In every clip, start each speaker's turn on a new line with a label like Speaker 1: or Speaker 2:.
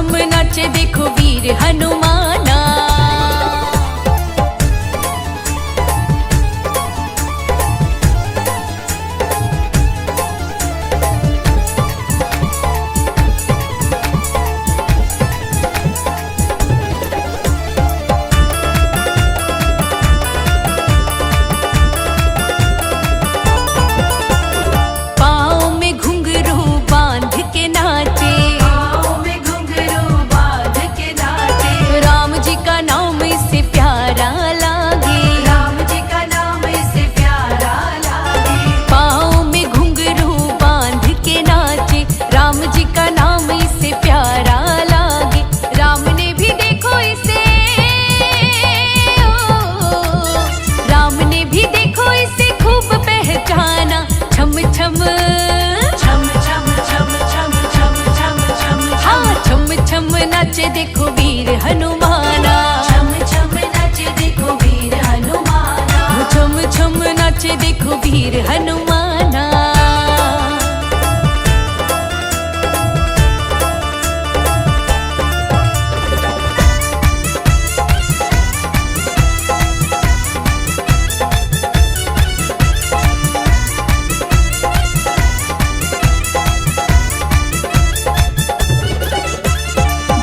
Speaker 1: छम नाचे देखो वीर हनुमाना। नाचे देखो वीर हनुमाना।
Speaker 2: छम छम नाचे देखो वीर हनुमाना।
Speaker 1: छम छम नाचे देखो वीर हनुमाना।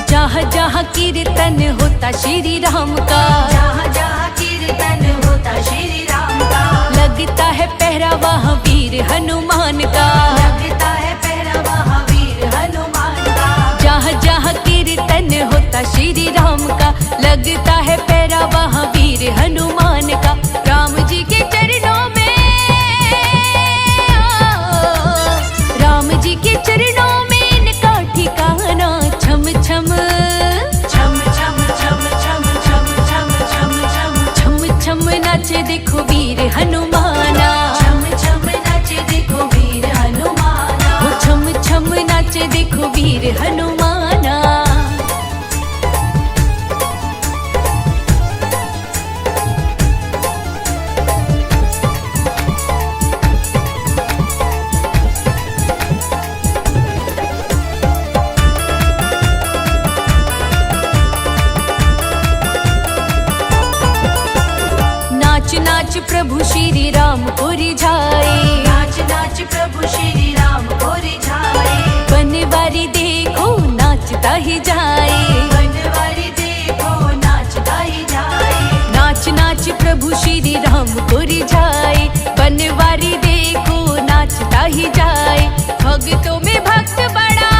Speaker 1: जहाँ जहाँ कीर्तन होता श्री राम का,
Speaker 2: जहाँ जहाँ कीर्तन होता श्री राम का,
Speaker 1: लगता है पहरा वहाँ वीर हनुमान का।
Speaker 2: लगता है पहरा वहाँ वीर हनुमान का।
Speaker 1: जहाँ जहाँ कीर्तन होता श्री राम का, लगता है पहरा वहाँ वीर हनुमान का। राम जी के चरणों में, राम जी के चरणों में इनका ठिकाना। छम छम
Speaker 2: छम छम छम छम छम छम छम छम
Speaker 1: छम छम नाचे देखो वीर हनुमाना।
Speaker 2: छम छम नाचे देखो वीर हनुमाना।
Speaker 1: वो छम छम नाचे देखो वीर हनुमाना। नाच नाच प्रभु श्री राम को रिझाए।
Speaker 2: नाच नाच प्रभु श्री राम को रिझाए।
Speaker 1: बनवारी देखो नाचता ही जाए।
Speaker 2: बनवारी देखो नाचता ही जाए।
Speaker 1: नाच नाच प्रभु श्री राम को रिझाए। बनवारी देखो नाचता ही जाए। भक्तों में भक्त बड़ा,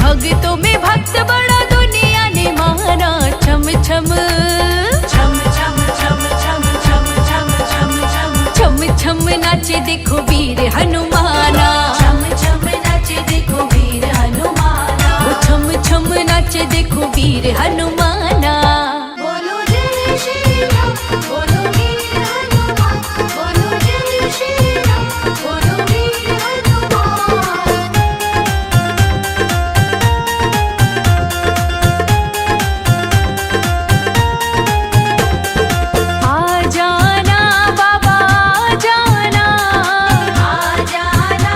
Speaker 1: भक्तों में भक्त बड़ा दुनिया ने माना। छम छम
Speaker 2: छम छम छम छम छम छम छम छम
Speaker 1: छम छम नाचे देखो वीर हनुमाना।
Speaker 2: छम छम नाचे देखो वीर हनुमाना।
Speaker 1: वो छम छम नाचे देखो वीर हनुमाना।
Speaker 2: बोलो जय श्री राम, बोलो वीर हनुमान। बोलो जय श्री राम, बोलो वीर हनुमान।
Speaker 1: आ जाना बाबा, आ जाना,
Speaker 2: आ जाना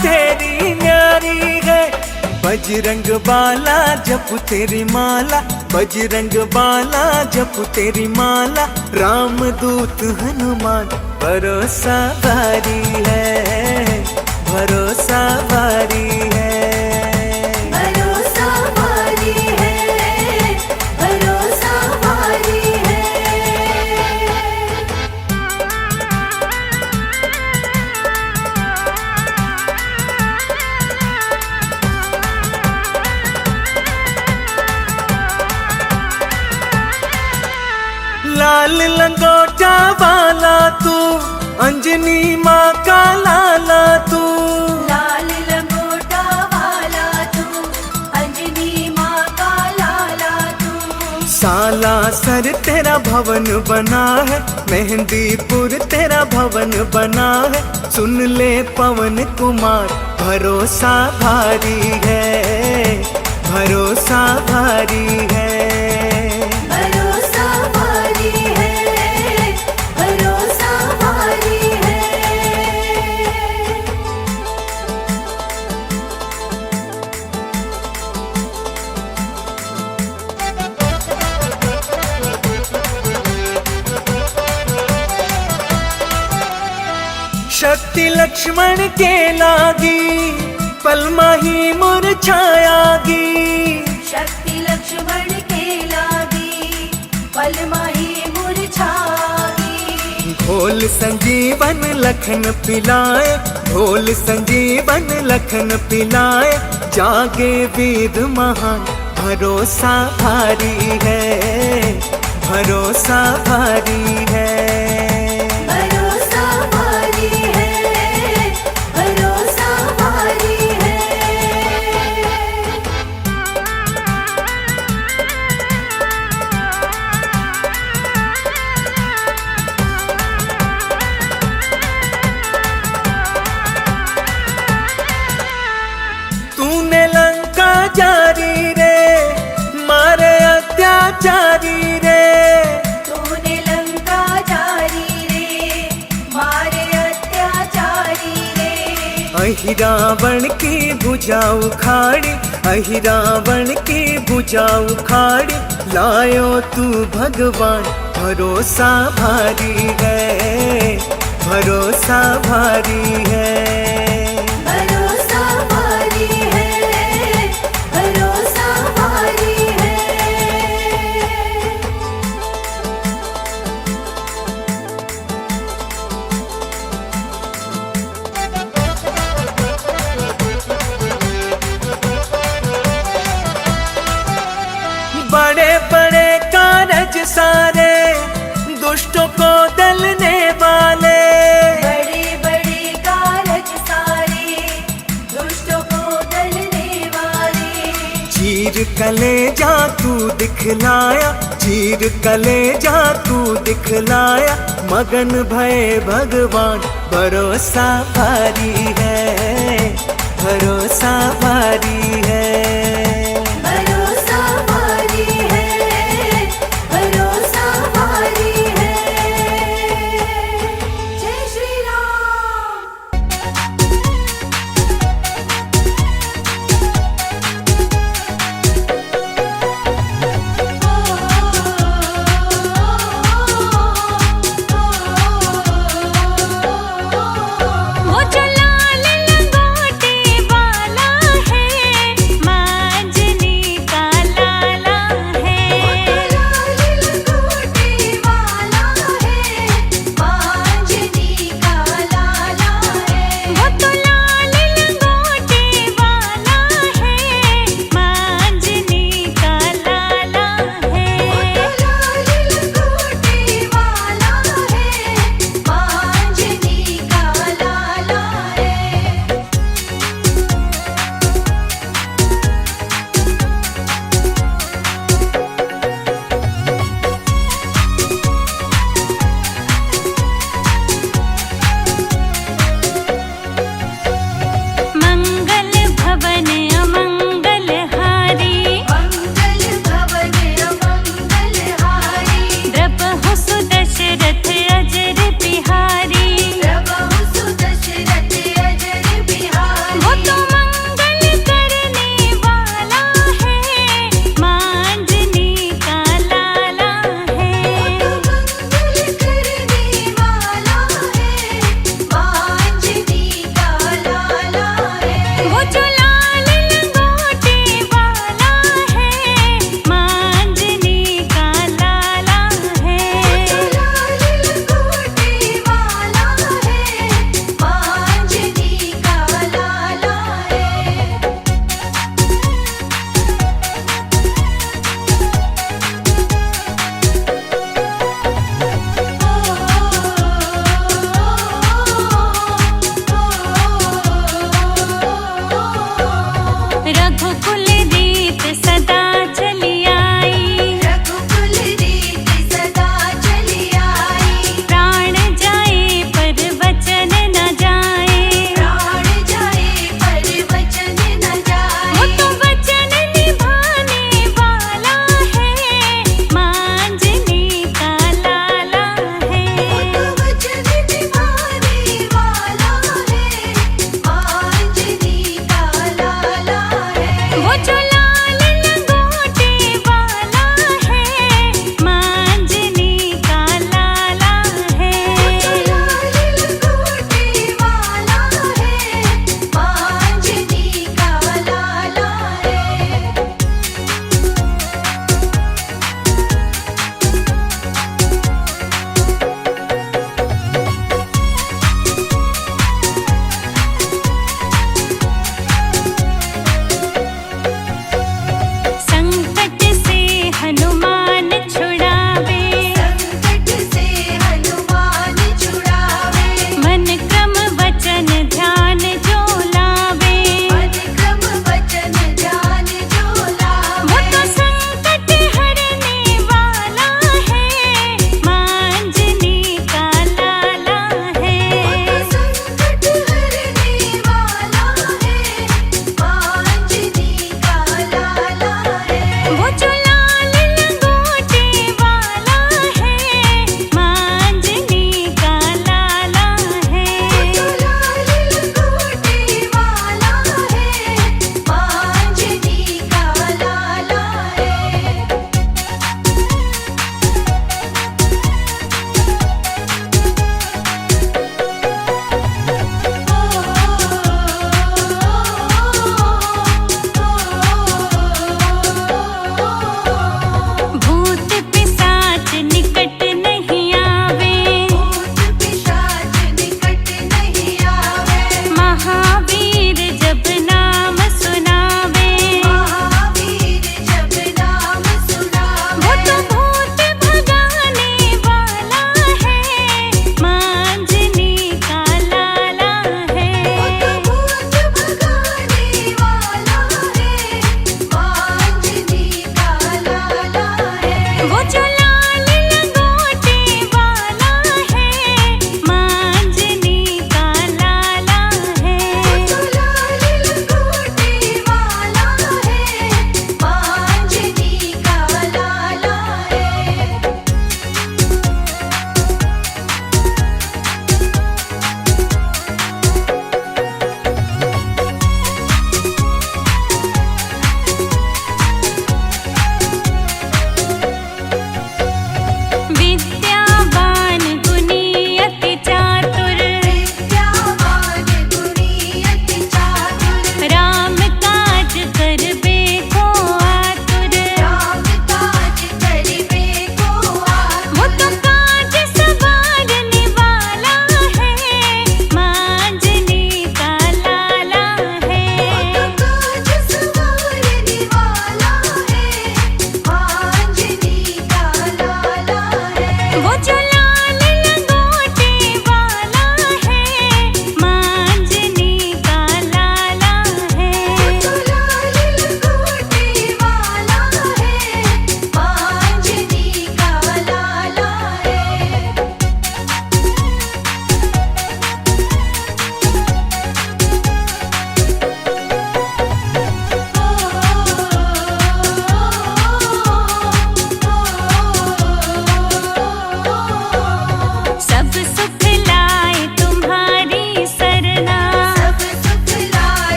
Speaker 3: तेरी न्यारी है। बजरंग बाला जप तेरी माला, बजरंग बाला जप तेरी माला, राम दूत हनुमान भरोसा भारी है, भरोसा भारी है।
Speaker 2: भरोसा भारी है, भरोसा भारी है।
Speaker 3: लाल लंगोटा वाला तू, अंजनी माँ का लाला तू,
Speaker 2: लाल लंगोटा वाला तू, अंजनी माँ का लाला तू।
Speaker 3: साला सर तेरा भवन बना है, मेहंदीपुर तेरा भवन बना है। सुन ले पवन कुमार भरोसा भारी है, भरोसा भारी है।
Speaker 2: भरोसा भारी है, भरोसा भारी है।
Speaker 3: शक्ति लक्ष्मण के लागी, पलमा ही मुरझायागी।
Speaker 2: शक्ति लक्ष्मण के लागी, पलमा ही मुरझागी।
Speaker 3: ढोल संजीवन लखन पिलाए, ढोल संजीवन लखन पिलाए। जागे वीर महान भरोसा भारी है, भरोसा भारी है।
Speaker 2: भरोसा भारी है, भरोसा भारी है।
Speaker 3: तूने लंका जारी रे, मारे अत्याचारी रे।
Speaker 2: तूने लंका जारी रे, मारे अत्याचारी रे।
Speaker 3: अहि रावण की भुजा उखाड़ी, अहि रावण की भुजा उखाड़ी। लायो तू भगवान भरोसा भारी है, भरोसा भारी है।
Speaker 2: भरोसा भारी है, भरोसा भारी है।
Speaker 3: बड़े बड़े कारज सारे, दुष्टों को दलने वाले।
Speaker 2: बड़े बड़े कारज सारे, दुष्टों को दलने वाले।
Speaker 3: चीर कलेजा तू दिखलाया, चीर कलेजा तू दिखलाया। मगन भय भगवान भरोसा भारी है, भरोसा भारी है।
Speaker 2: भरोसा भारी है, भरोसा भारी है। जय श्री राम।
Speaker 1: वो जो लाल लंगोटे वाला है,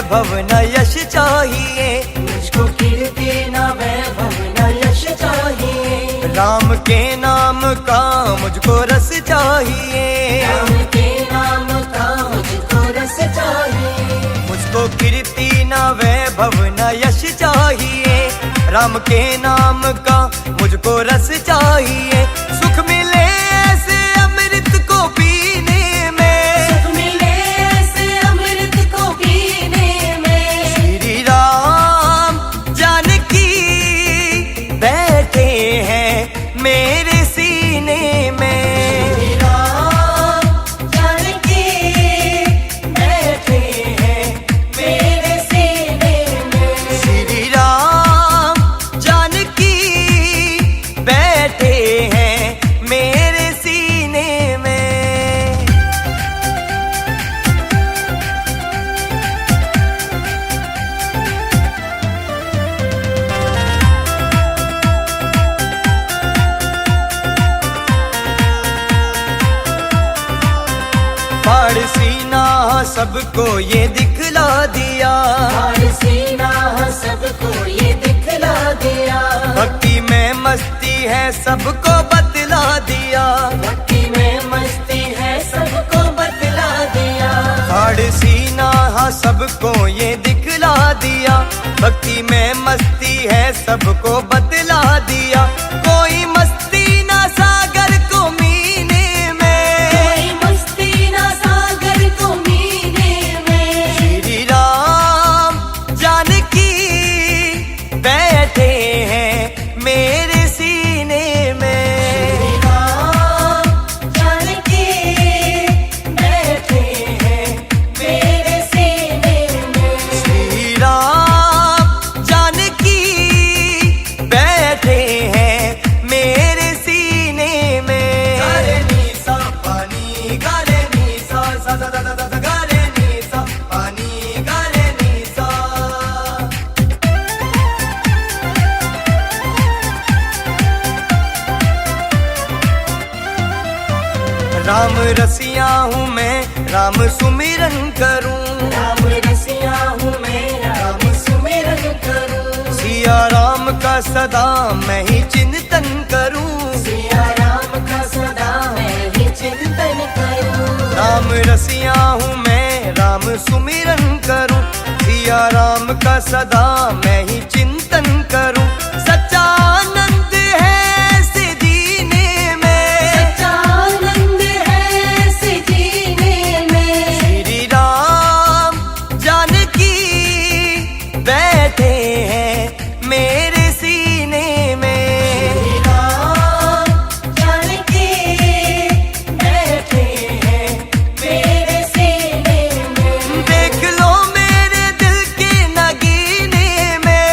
Speaker 3: वैभव न यश चाहिए,
Speaker 4: मुझको कीर्ति न वैभव न यश चाहिए।
Speaker 3: राम के नाम का मुझको रस चाहिए,
Speaker 4: राम के नाम का मुझको रस चाहिए।
Speaker 3: मुझको कीर्ति न वैभव न यश चाहिए, राम के नाम का मुझको रस चाहिए। सुख मिले ऐसे अमृत को पीने में,
Speaker 4: सुख मिले ऐसे अमृत को पीने में।
Speaker 3: श्री राम जानकी बैठे हैं मेरे सीने में,
Speaker 4: श्री राम जानकी बैठे हैं मेरे सीने में।
Speaker 3: श्री राम जानकी बैठे हैं मेरे सीने में। फाड़ सीना सबको ये दिखला दिया,
Speaker 4: फाड़ सीना सबको ये दिखला दिया।
Speaker 3: भक्ति में मस्ती है सबको बतला दिया,
Speaker 4: भक्ति में मस्ती है सबको बतला दिया।
Speaker 3: फाड़ सीना सबको ये दिखला दिया, भक्ति में मस्ती है सबको बतला दिया। कोई मस्ती ना सागर को मीने में,
Speaker 4: कोई मस्ती ना सागर को मीने में।
Speaker 3: श्री राम जानकी बैठे हैं मेरे सीने में,
Speaker 4: श्री राम जानकी बैठे हैं मेरे सीने में।
Speaker 3: श्री राम जानकी बैठे हैं मेरे सीने में। गारे नी सा पानी, गारे नी सा सा सा सा सा सा, गारे नी सा पानी, गारे नी सा। राम रसिया हूँ मैं, राम सुमिरन करूँ,
Speaker 4: राम रसिया हूँ मैं, राम सुमिरन करूँ।
Speaker 3: सिया राम का सदा मैं ही चिंतन करूँ,
Speaker 4: सिया राम का सदा मैं ही चिंतन करूँ।
Speaker 3: राम रसिया हूँ मैं, राम सुमिरन करूँ, सिया राम का सदा मैं ही चिंतन करूँ। सच्चा आनंद है इस जीने में,
Speaker 4: सच्चा आनंद है इस जीने में।
Speaker 3: श्री राम जानकी बैठे हैं मेरे सीने में,
Speaker 4: श्री राम जानकी बैठे हैं मेरे सीने में।
Speaker 3: देख लो मेरे दिल के नगीने में,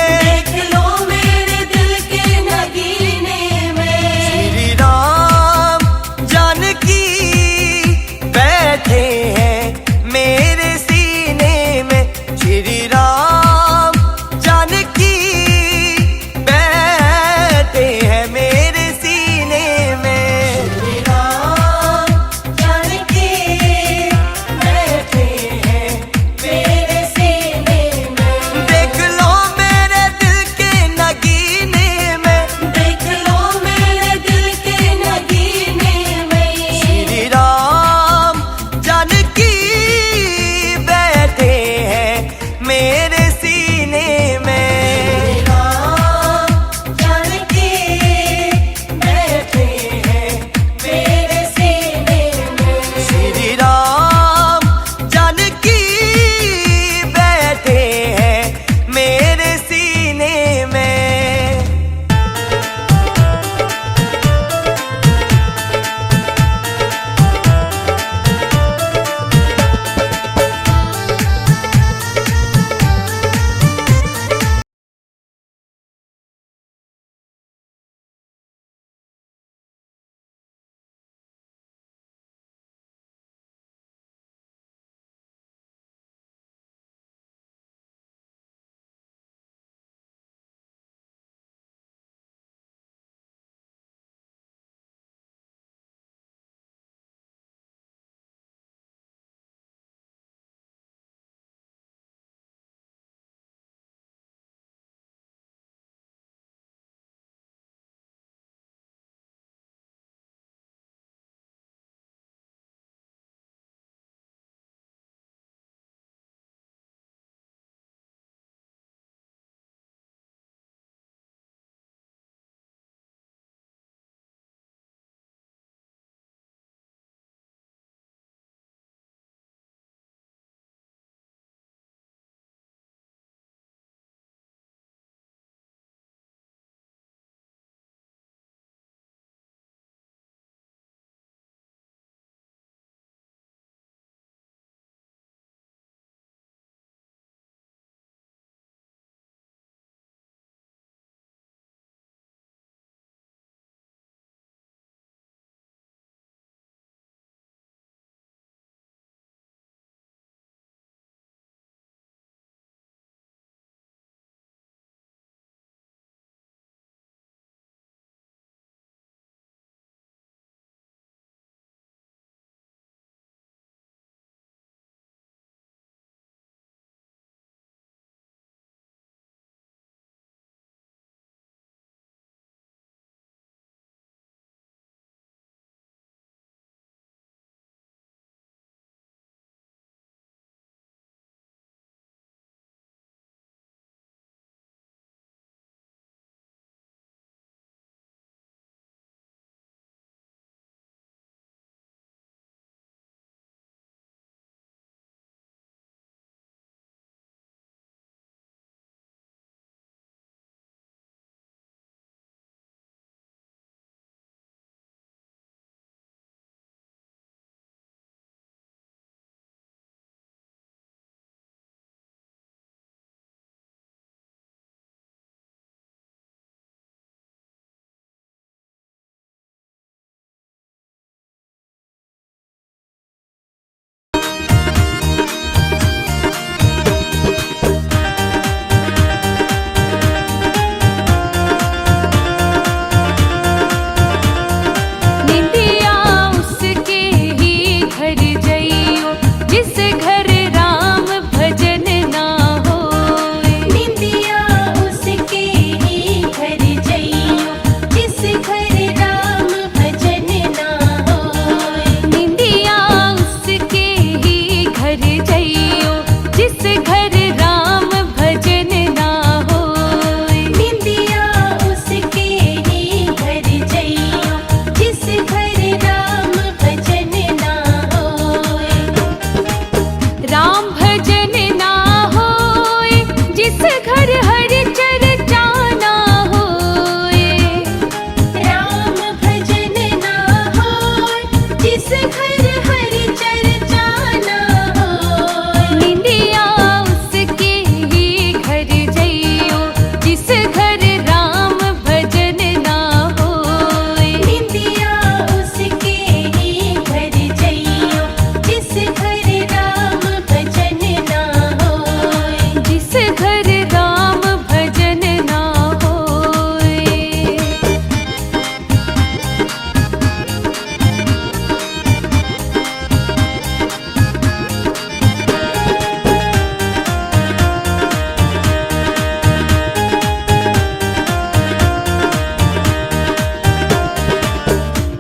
Speaker 2: जिस घर हरि चर्चा ना होए।
Speaker 1: निंदिया उसके ही घर जइयो जिस घर राम भजन ना होए।
Speaker 2: निंदिया उसके ही घर जइयो जिस घर राम भजन ना होए।
Speaker 1: जिस घर राम भजन ना होए।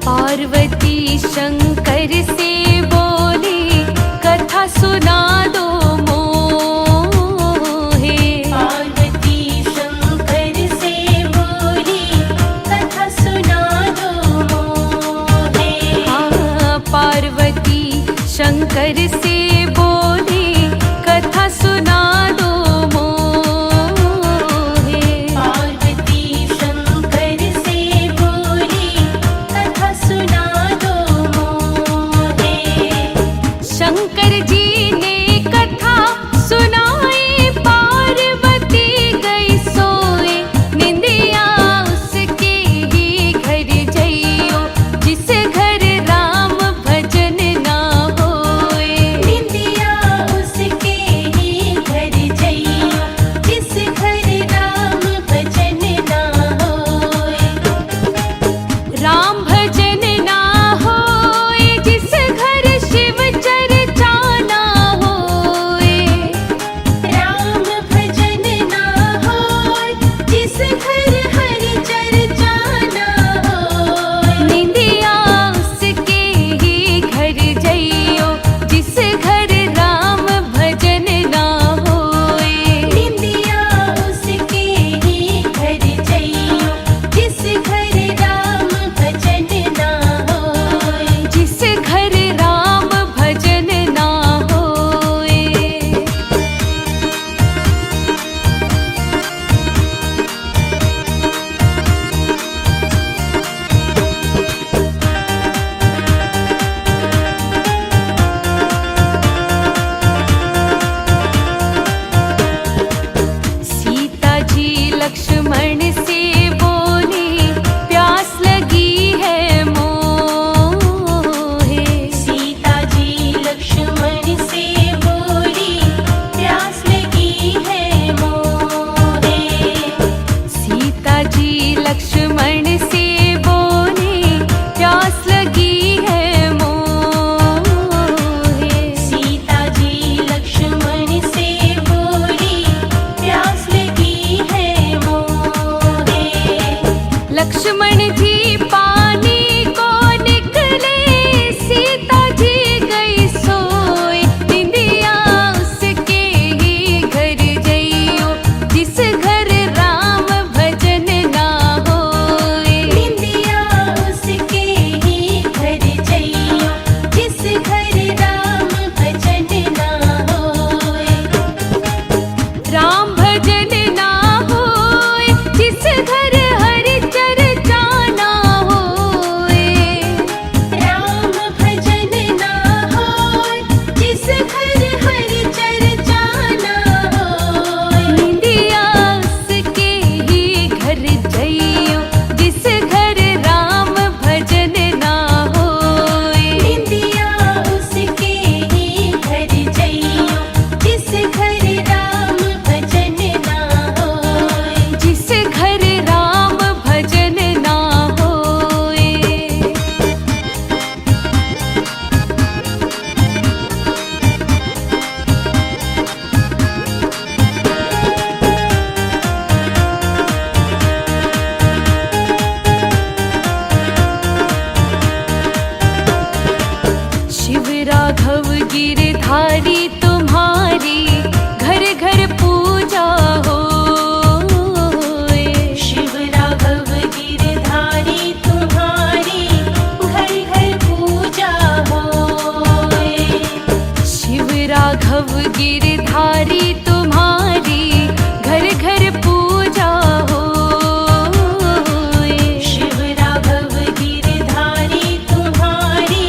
Speaker 1: पार्वती शंकर से बोली कथा सुना दो मोहे।
Speaker 2: पार्वती शंकर से बोली कथा सुना दो मोहे।
Speaker 1: हाँ, पार्वती शंकर से बोली कथा सुना दो मोहे।
Speaker 2: पार्वती शंकर से बोली कथा सुना दो मोहे।
Speaker 1: शंकर जी ने कथा सुनाई पार्वती गई सोए। निंदिया उसके ही घर जइयो जिस घर राम भजन ना होए।
Speaker 2: निंदिया उसके ही घर जइयो जिस घर राम भजन ना होए।
Speaker 1: राम भजन ना होए जिस घर शिव चर्चा ना होए।
Speaker 2: राम भजन ना होए जिस घर हरि चर्चा ना होए।
Speaker 1: निंदिया उसके ही घर जइयो जिस घर राम भजन ना होए।
Speaker 2: निंदिया उसके ही घर जइयो जिस घर राम भजन ना होए।
Speaker 1: जिस घर राम भजन ना होए। सीता जी लक्ष्मण से बोली प्यास लगी है मोहे।
Speaker 2: सीता जी लक्ष्मण से बोली प्यास लगी है मोहे।
Speaker 1: सीता जी लक्ष्मण से बोली प्यास लगी है मोहे।
Speaker 2: सीता जी लक्ष्मण से बोली प्यास लगी है मोहे।
Speaker 1: लक्ष्मण जी पानी को निकले सीता जी गई सोए। निंदिया उसके ही घर जइयो जिस घर राम भजन ना होए।
Speaker 2: निंदिया उसके ही घर जइयो जिस घर राम भजन ना होए।
Speaker 1: राम भजन ना होए जिस घर हरि चर्चा ना होए।
Speaker 2: राम भजन ना होए जिस घर हरि चर्चा ना होए।
Speaker 1: निंदिया उसके ही घर जइयो जिस घर राम भजन ना होए।
Speaker 2: निंदिया उसके ही घर जइयो जिस घर राम भजन ना होए।
Speaker 1: जिस घर राम भजन ना होए। शिव राघव गिरधारी तुम्हारी घर घर पूजा होए।
Speaker 2: शिव राघव गिरधारी तुम्हारी घर घर पूजा होए।
Speaker 1: शिव राघव गिरधारी तुम्हारी घर घर पूजा होए।
Speaker 2: शिव राघव गिरधारी तुम्हारी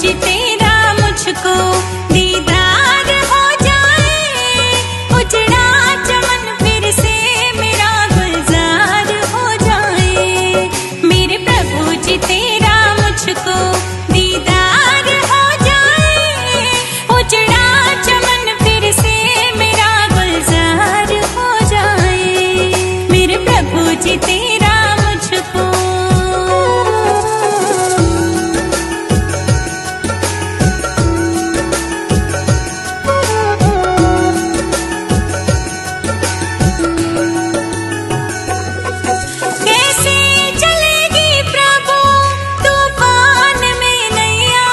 Speaker 1: जी तेरा मुझको दीदार हो जाए, उजड़ा चमन फिर से मेरा गुलजार हो जाए। मेरे प्रभु जी तेरा मुझको दीदार हो जाए, उजड़ा चमन फिर से मेरा गुलजार हो जाए। मेरे प्रभु जी तेरा मुझको कैसे चलेगी प्रभु तूफान में नैया,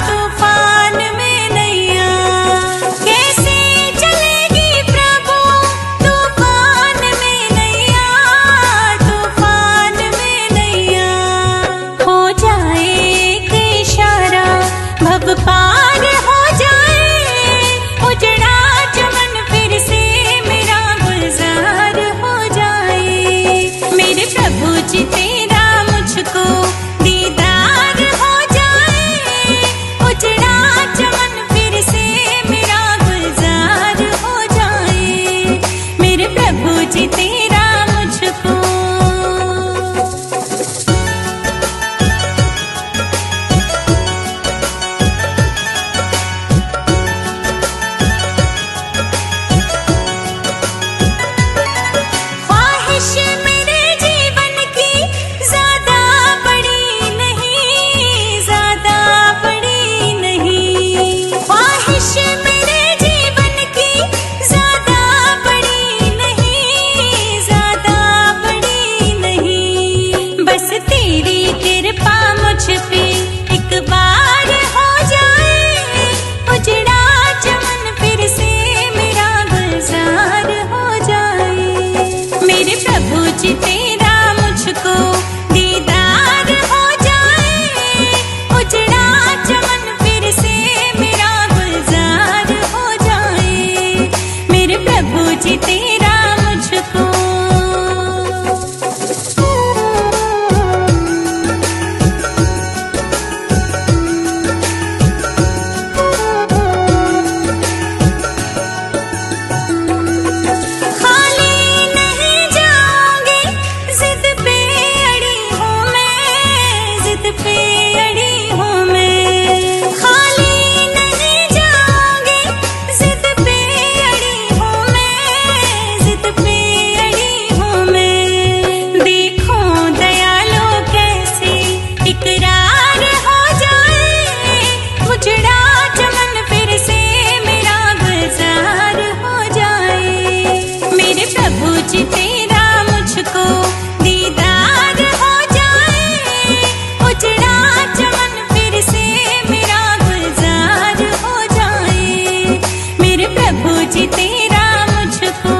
Speaker 1: तूफान में नैया। कैसे चलेगी प्रभु तूफान में नैया, तूफान में नैया। हो जाए एक इशारा भव पार हो जाए, उजड़ा चमन फिर से मेरा गुलजार हो जाए। मेरे प्रभु जी तेरा मुझको दीदार हो जाए, उजड़ा चमन फिर से मेरा गुलजार हो जाए। मेरे प्रभु जी तेरा मुझको ख्वाहिश मेरे जीवन की ज्यादा बड़ी नहीं, ज्यादा बड़ी नहीं। ख्वाहिश मेरे जीवन की ज्यादा बड़ी नहीं, ज्यादा बड़ी नहीं। बस तेरी कृपा मुझ पे एक बार हो जाए, उजड़ा चमन फिर से मेरा गुलजार हो जाए। मेरे प्रभु जी तेरा मुझको दीदार हो जाए, उजड़ा चमन फिर से मेरा गुलजार हो जाए। मेरे प्रभु जी तेरा मुझको खाली नहीं जाऊंगी, जिद पे अड़ी हूँ मैं, जिद पे अड़ी हूँ मैं। खाली नहीं जाऊंगी, जिद पे अड़ी हूँ मैं, जिद पे अड़ी हूँ मैं। देखो दयालो कैसे इकरार हो जाए, उजड़ा चमन फिर से मेरा गुलजार हो जाए। मेरे प्रभु जी तेरा मुझको दीदार हो जाए, उजड़ा चमन फिर से मेरा गुलजार हो जाए। मेरे प्रभु जी तेरा मुझको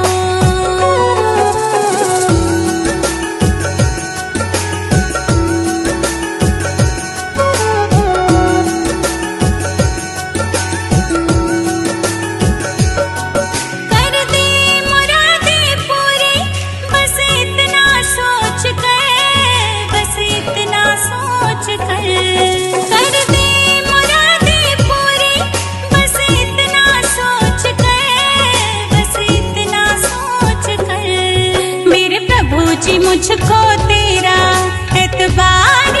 Speaker 1: कर दे मुरादें पूरी, बस इतना सोच कर, बस इतना सोच कर। कर दे मुरादें पूरी, बस इतना सोच कर, बस इतना सोच कर। मेरे प्रभु जी मुझको तेरा एतबार